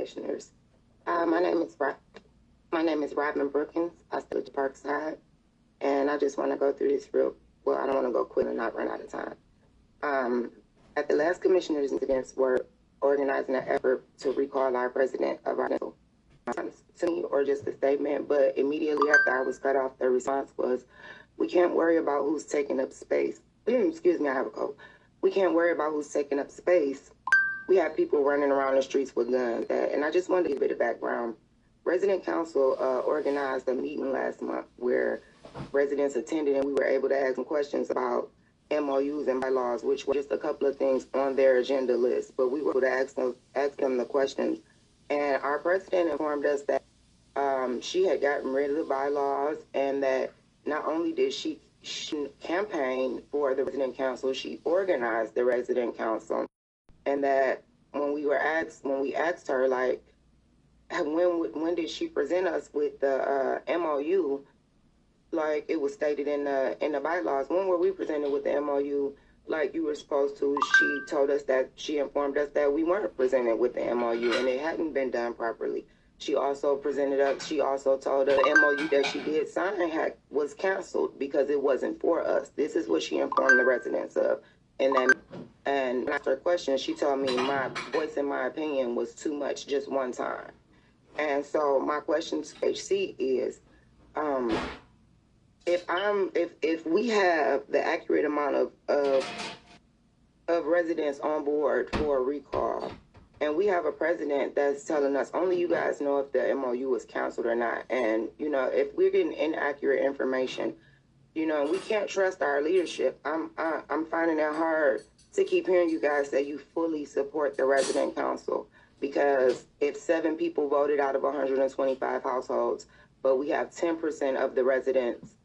Commissioners. My name is Robin Brookins. I still at Parkside, and I just want to go through this well, I don't want to go quick and not run out of time. At the last Commissioners' incidents, we're organizing an effort to recall our president of our to me, or just a statement, but immediately after I was cut off, the response was, we can't worry about who's taking up space. Excuse me, I have a cold. We can't worry about who's taking up space. We have people running around the streets with guns. And I just wanted to give a bit of background. Resident Council organized a meeting last month where residents attended, and we were able to ask them questions about MOUs and bylaws, which were just a couple of things on their agenda list. But we were able to ask them the questions. And our president informed us that she had gotten rid of the bylaws, and that not only did she campaign for the resident council, she organized the resident council. And that when we asked her, like, when did she present us with the MOU, like it was stated in the bylaws, when were we presented with the MOU like you were supposed to? She informed us that we weren't presented with the MOU and it hadn't been done properly. She also told us the MOU that she did sign was canceled because it wasn't for us. This is what she informed the residents of. And after a question, she told me my voice and my opinion was too much just one time. And so my question to HC is, if we have the accurate amount of residents on board for a recall, and we have a president that's telling us only you guys know if the MOU was canceled or not, and if we're getting inaccurate information, we can't trust our leadership. I'm finding it hard to keep hearing you guys say you fully support the resident council, because if 7 people voted out of 125 households, but we have 10% of the residents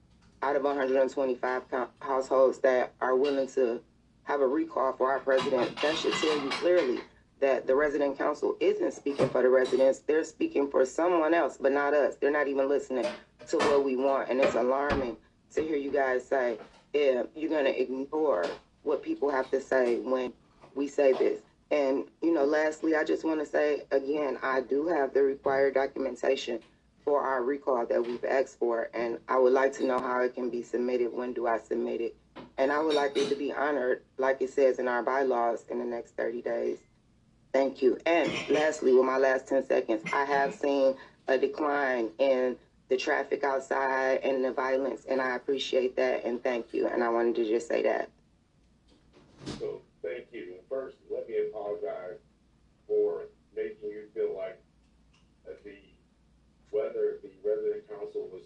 out of 125 households that are willing to have a recall for our president, that should tell you clearly that the resident council isn't speaking for the residents. They're speaking for someone else, but not us. They're not even listening to what we want. And it's alarming to hear you guys say, yeah, you're going to ignore what people have to say when we say this. And, lastly, I just want to say, again, I do have the required documentation for our recall that we've asked for, and I would like to know how it can be submitted. When do I submit it? And I would like it to be honored, like it says in our bylaws, in the next 30 days. Thank you. And lastly, with my last 10 seconds, I have seen a decline in the traffic outside and the violence, and I appreciate that, and thank you. And I wanted to just say that. So, thank you. First, let me apologize for making you feel like whether the resident council was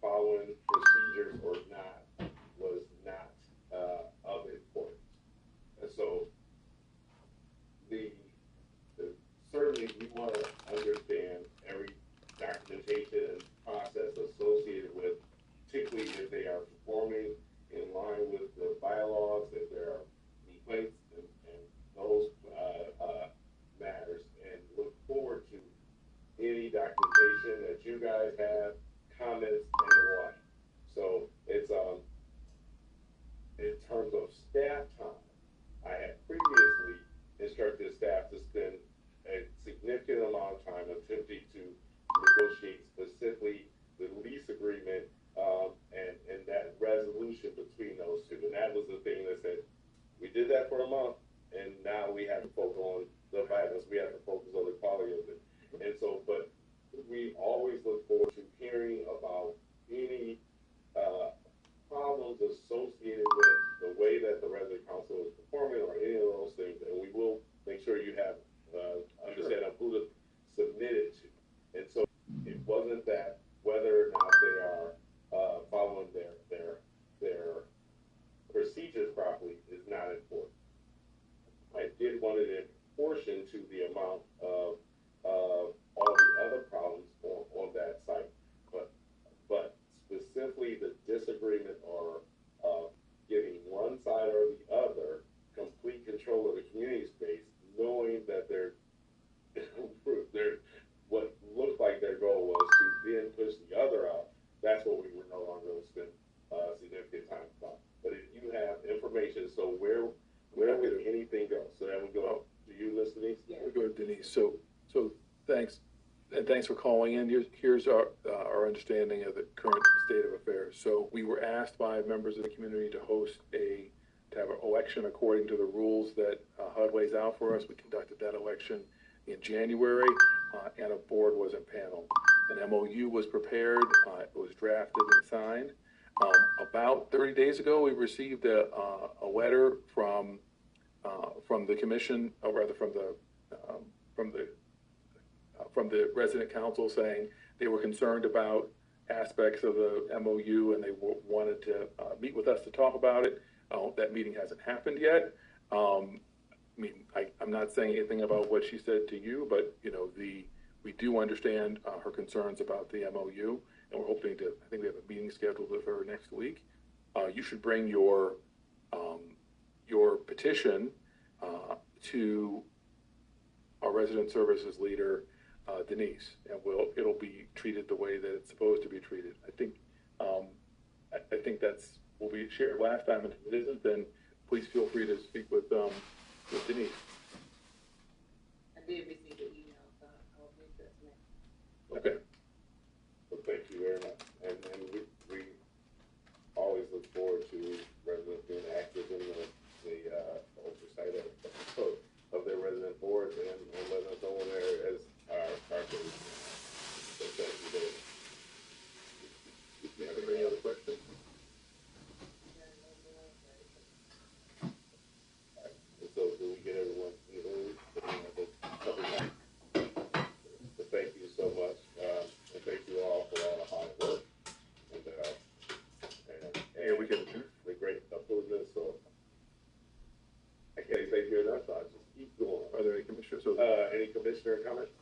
following procedures or not was not of importance. And so, certainly we want to understand every documentation and process associated with, particularly if they are performing in line with the bylaws, if there are complaints and those matters, and look forward to any documentation that you guys have, comments, and the like. So it's in terms of staff time, I had previously instructed staff to spend a significant amount of time attempting to negotiate specifically the lease agreement and that resolution between those two. And that was the thing that said, we did that for a month, and now we have to focus on the violence. We have to focus on the quality of it. And so, but we always look forward to hearing about any problems associated with the way that the resident council is performing or any of those things. And we will make sure you have understand who to submit it to. And so it wasn't that whether or not they are following their procedures properly is not important. I did want to portion to the amount of all the other problems on that site, but specifically the disagreement or giving one side or the other complete control of the community space, knowing that they're what looked like their goal was to then push the other out. That's what we were no longer going to spend significant time on. But if you have information, so where would anything go? So that would go to you, listening. Yeah. We'll go to Denise. So Thanks. And thanks for calling in. Here's our understanding of the current state of affairs. So we were asked by members of the community to have an election according to the rules that HUD lays out for us. We conducted that election in January, and a board was impaneled. An MOU was prepared, it was drafted and signed. About 30 days ago, we received a letter from the commission, or rather from the resident council, saying they were concerned about aspects of the MOU and they wanted to meet with us to talk about it. That meeting hasn't happened yet. I'm not saying anything about what she said to you, but we do understand her concerns about the MOU, and we're hoping to. I think we have a meeting scheduled with her next week. You should bring your petition to our resident services leader, Denise, and it'll be treated the way that it's supposed to be treated. I think that's what we shared last time, and if it isn't, then please feel free to speak with Denise. I did receive the email, so I'll read that next. Okay. Well, thank you very much, and we always look forward to residents being active in the oversight of their resident boards and letting us know when there is our citizens. So thank you very much. Do you have any other questions? So do we get everyone? So thank you so much, and thank you all for all the hard work and we can the great improvements. So I can't say here enough. So I just keep going. Are there any commissioners? Any commissioner comments?